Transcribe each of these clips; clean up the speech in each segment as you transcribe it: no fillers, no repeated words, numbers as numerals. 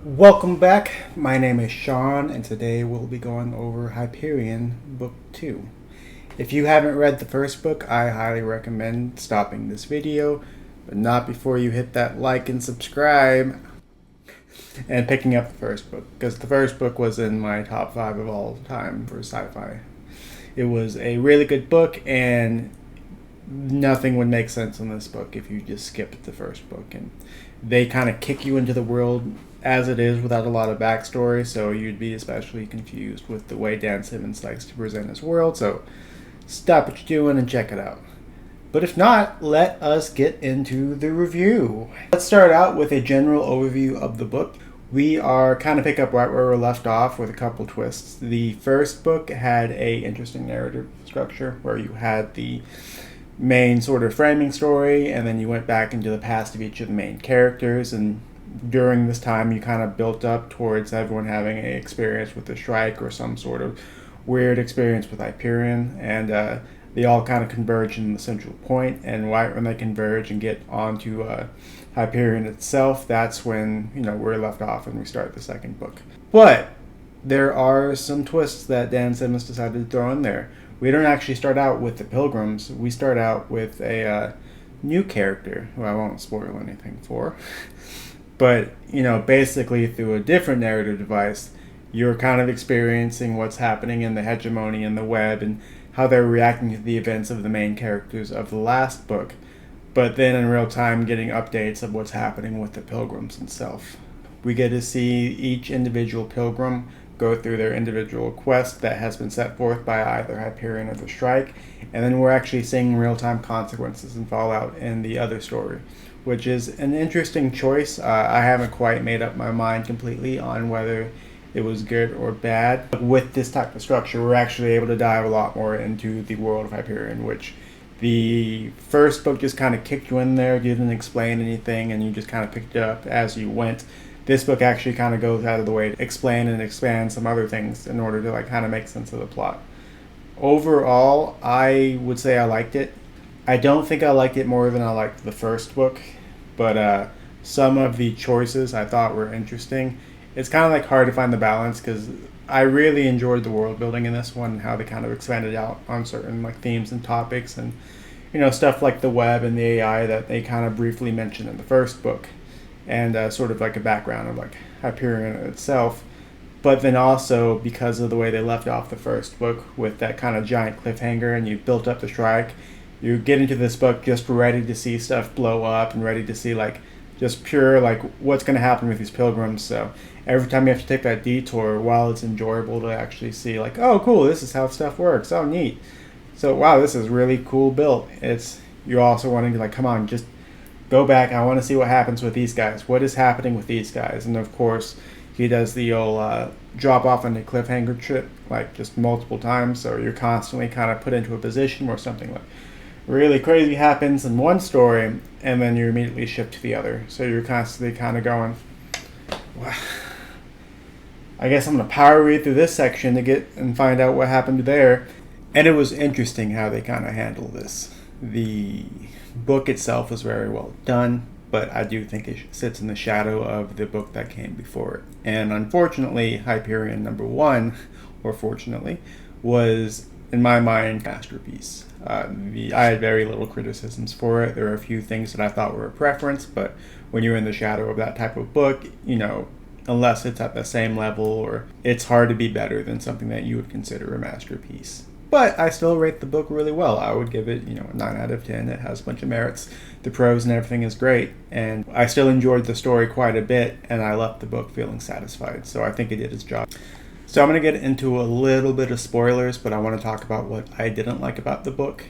Welcome back. My name is Sean, and today we'll be going over Hyperion Book 2. If you haven't read the first book, I highly recommend stopping this video, but not before you hit that like and subscribe, and picking up the first book, because the first book was in my top 5 of all time for sci-fi. It was a really good book, and nothing would make sense in this book if you just skipped the first book, and they kind of kick you into the world as it is without a lot of backstory, so you'd be especially confused with the way Dan Simmons likes to present his world. So stop what you're doing and check it out. But if not, let us get into the review. Let's start out with a general overview of the book. We are kind of pick up right where we left off with a couple twists. The first book had a interesting narrative structure where you had the main sort of framing story, and then you went back into the past of each of the main characters, and during this time you kind of built up towards everyone having an experience with the strike or some sort of weird experience with Hyperion, and they all kind of converge in the central point, and right when they converge and get onto Hyperion itself, that's when we're left off and we start the second book. But there are some twists that Dan Simmons decided to throw in there. We don't actually start out with the Pilgrims. We start out with a new character, who I won't spoil anything for. But, basically through a different narrative device, you're kind of experiencing what's happening in the hegemony and the web and how they're reacting to the events of the main characters of the last book, but then in real time getting updates of what's happening with the Pilgrims themselves. We get to see each individual Pilgrim go through their individual quest that has been set forth by either Hyperion or the Strike, and then we're actually seeing real-time consequences and fallout in the other story, which is an interesting choice. I haven't quite made up my mind completely on whether it was good or bad. With this type of structure, we're actually able to dive a lot more into the world of Hyperion, which the first book just kind of kicked you in there, didn't explain anything, and you just kind of picked it up as you went. This book actually kind of goes out of the way to explain and expand some other things in order to kind of make sense of the plot. Overall, I would say I liked it. I don't think I liked it more than I liked the first book, but some of the choices I thought were interesting. It's kind of hard to find the balance because I really enjoyed the world building in this one and how they kind of expanded out on certain themes and topics, and stuff like the web and the AI that they kind of briefly mentioned in the first book, and sort of a background of Hyperion itself. But then also, because of the way they left off the first book with that kind of giant cliffhanger, and you built up the strike, you get into this book just ready to see stuff blow up and ready to see just pure what's going to happen with these Pilgrims. So every time you have to take that detour, while it's enjoyable to actually see oh cool, this is how stuff works, oh neat, so wow, this is really cool built, you're also wanting to come on, just go back, I want to see what happens with these guys, what is happening with these guys. And of course he does the old drop off on the cliffhanger trip just multiple times, so you're constantly kind of put into a position where something really crazy happens in one story and then you immediately shift to the other, so you're constantly kind of going, wow, I guess I'm going to power read through this section to get and find out what happened there. And it was interesting how they kind of handled this. The book itself was very well done, but I do think it sits in the shadow of the book that came before it. And unfortunately, Hyperion #1, or fortunately, was, in my mind, a masterpiece. I had very little criticisms for it. There are a few things that I thought were a preference, but when you're in the shadow of that type of book, unless it's at the same level, or it's hard to be better than something that you would consider a masterpiece. But I still rate the book really well. I would give it, a 9 out of 10. It has a bunch of merits. The prose and everything is great, and I still enjoyed the story quite a bit, and I left the book feeling satisfied. So I think it did its job. So I'm going to get into a little bit of spoilers, but I want to talk about what I didn't like about the book.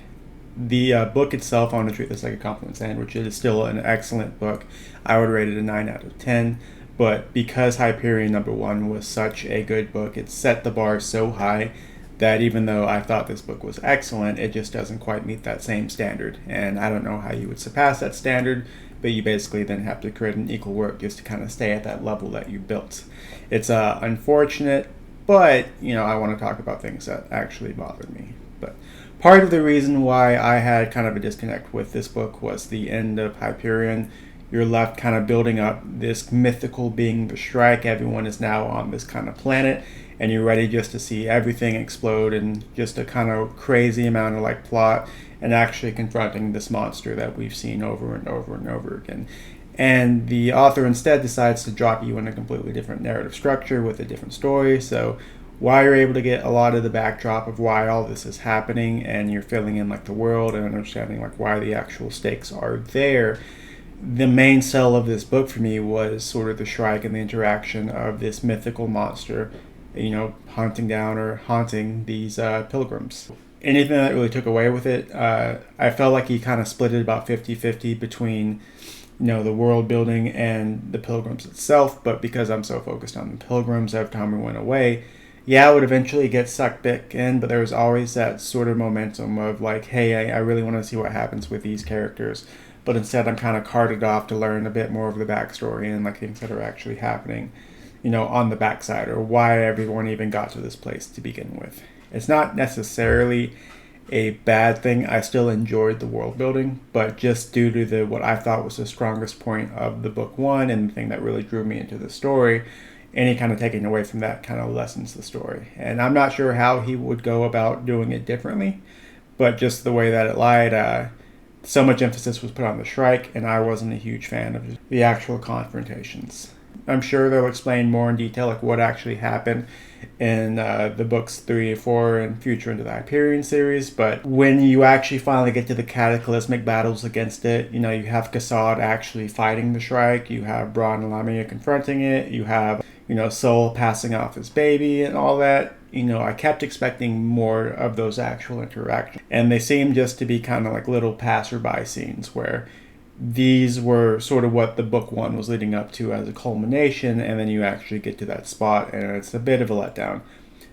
The book itself, I want to treat this like a compliment sandwich. It is still an excellent book. I would rate it a 9 out of 10. But because Hyperion #1 was such a good book, it set the bar so high that even though I thought this book was excellent, it just doesn't quite meet that same standard. And I don't know how you would surpass that standard, but you basically then have to create an equal work just to kind of stay at that level that you built. It's unfortunate, but I want to talk about things that actually bothered me. But part of the reason why I had kind of a disconnect with this book was the end of Hyperion you're left kind of building up this mythical being, the Strike. Everyone is now on this kind of planet, and you're ready just to see everything explode, and just a kind of crazy amount of like plot and actually confronting this monster that we've seen over and over and over again. And the author instead decides to drop you in a completely different narrative structure with a different story. So while you're able to get a lot of the backdrop of why all this is happening, and you're filling in like the world and understanding like why the actual stakes are there, the main sell of this book for me was sort of the Shrike and the interaction of this mythical monster, hunting down or haunting these pilgrims. Anything that really took away with it, I felt like he kind of split it about 50-50 between the world building and the pilgrims itself. But because I'm so focused on the pilgrims every time we went away, I would eventually get sucked back in, but there was always that sort of momentum of like, hey, I really want to see what happens with these characters. But instead I'm kind of carted off to learn a bit more of the backstory and like things that are actually happening, on the backside, or why everyone even got to this place to begin with. It's not necessarily a bad thing. I still enjoyed the world building, but just due to what I thought was the strongest point of the book one and the thing that really drew me into the story, any kind of taking away from that kind of lessens the story. And I'm not sure how he would go about doing it differently, but just the way that it lied, so much emphasis was put on the Shrike, and I wasn't a huge fan of the actual confrontations. I'm sure they'll explain more in detail like what actually happened in the books 3 and 4 and future into the Hyperion series, but when you actually finally get to the cataclysmic battles against it, you have Kassad actually fighting the Shrike, you have Braun and Lamia confronting it, you have Sol passing off his baby and all that. I kept expecting more of those actual interactions, and they seemed just to be kind of like little passerby scenes where these were sort of what the book one was leading up to as a culmination, and then you actually get to that spot and it's a bit of a letdown.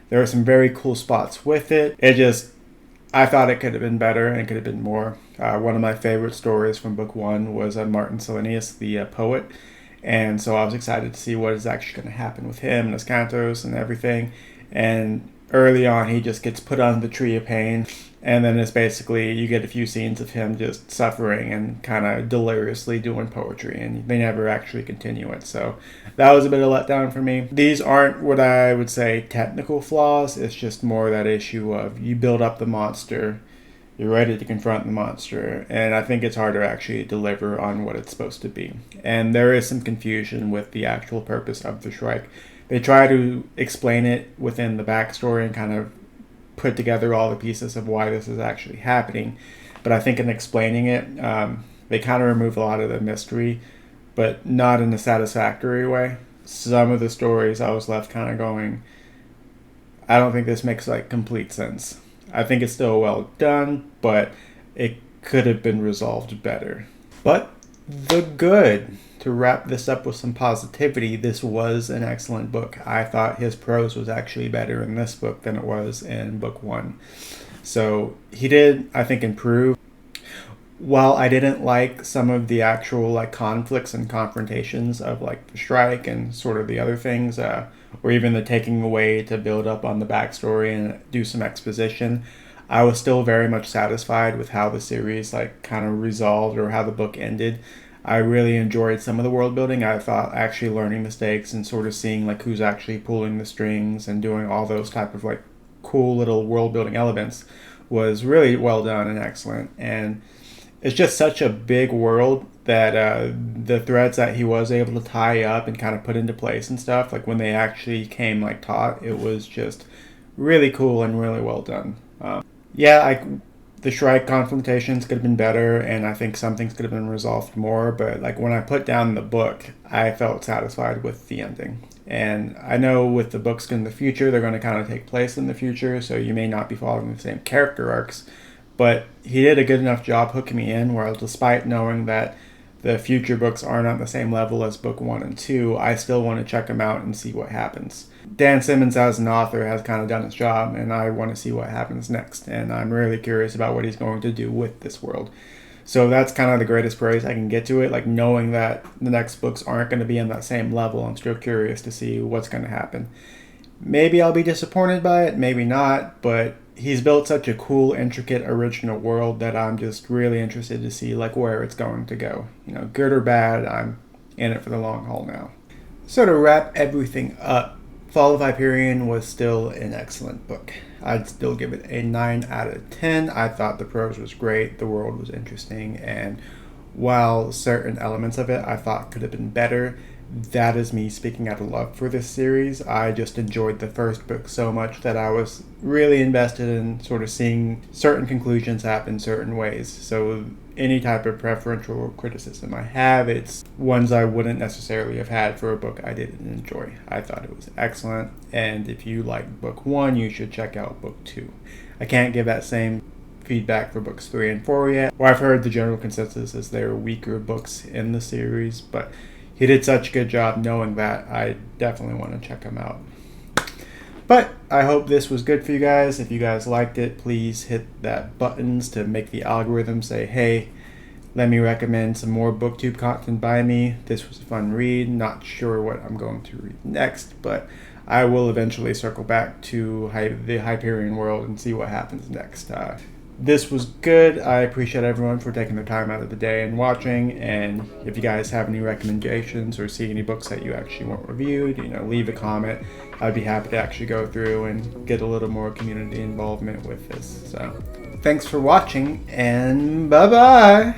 There are some very cool spots with it. I thought it could have been better and it could have been more. One of my favorite stories from book one was Martin Selenius, the poet, and so I was excited to see what is actually going to happen with him and his Cantos and everything. And early on he just gets put on the tree of pain, and then it's basically you get a few scenes of him just suffering and kind of deliriously doing poetry, and they never actually continue it. So that was a bit of a letdown for me. These aren't what I would say technical flaws. It's just more that issue of you build up the monster, you're ready to confront the monster, and I think it's hard to actually deliver on what it's supposed to be. And there is some confusion with the actual purpose of the Shrike. They try to explain it within the backstory and kind of put together all the pieces of why this is actually happening. But I think in explaining it, they kind of remove a lot of the mystery, but not in a satisfactory way. Some of the stories I was left kind of going, I don't think this makes like complete sense. I think it's still well done, but it could have been resolved better. But the good. To wrap this up with some positivity, this was an excellent book. I thought his prose was actually better in this book than it was in book one. So he did, I think, improve. While I didn't like some of the actual like conflicts and confrontations of like the Shrike and sort of the other things, or even the taking away to build up on the backstory and do some exposition, I was still very much satisfied with how the series like kind of resolved or how the book ended. I really enjoyed some of the world building. I thought actually learning the stakes and sort of seeing like who's actually pulling the strings and doing all those type of like cool little world building elements was really well done and excellent. And it's just such a big world that the threads that he was able to tie up and kind of put into place and stuff, like when they actually came like taut, it was just really cool and really well done. The Shrike confrontations could have been better, and I think some things could have been resolved more, but like when I put down the book, I felt satisfied with the ending. And I know with the books in the future, they're going to kind of take place in the future, so you may not be following the same character arcs, but he did a good enough job hooking me in where, despite knowing that the future books aren't on the same level as book 1 and 2, I still want to check them out and see what happens. Dan Simmons as an author has kind of done his job, and I want to see what happens next, and I'm really curious about what he's going to do with this world. So that's kind of the greatest praise I can get to it, like knowing that the next books aren't going to be on that same level. I'm still curious to see what's going to happen. Maybe I'll be disappointed by it, maybe not, but he's built such a cool, intricate, original world that I'm just really interested to see like where it's going to go. You know, good or bad, I'm in it for the long haul now. So to wrap everything up, Fall of Hyperion was still an excellent book. I'd still give it a 9 out of 10. I thought the prose was great, the world was interesting, and while certain elements of it I thought could have been better, that is me speaking out of love for this series. I just enjoyed the first book so much that I was really invested in sort of seeing certain conclusions happen certain ways. So any type of preferential criticism I have, it's ones I wouldn't necessarily have had for a book I didn't enjoy. I thought it was excellent, and if you like book 1, you should check out book 2. I can't give that same feedback for books 3 and 4 yet. Well, I've heard the general consensus is they're weaker books in the series, but he did such a good job knowing that. I definitely want to check him out. But I hope this was good for you guys. If you guys liked it, please hit that buttons to make the algorithm say, hey, let me recommend some more booktube content by me. This was a fun read. Not sure what I'm going to read next, but I will eventually circle back to the Hyperion world and see what happens next. This was good. I appreciate everyone for taking the time out of the day and watching. And if you guys have any recommendations or see any books that you actually want reviewed, leave a comment. I'd be happy to actually go through and get a little more community involvement with this. So thanks for watching, and bye-bye.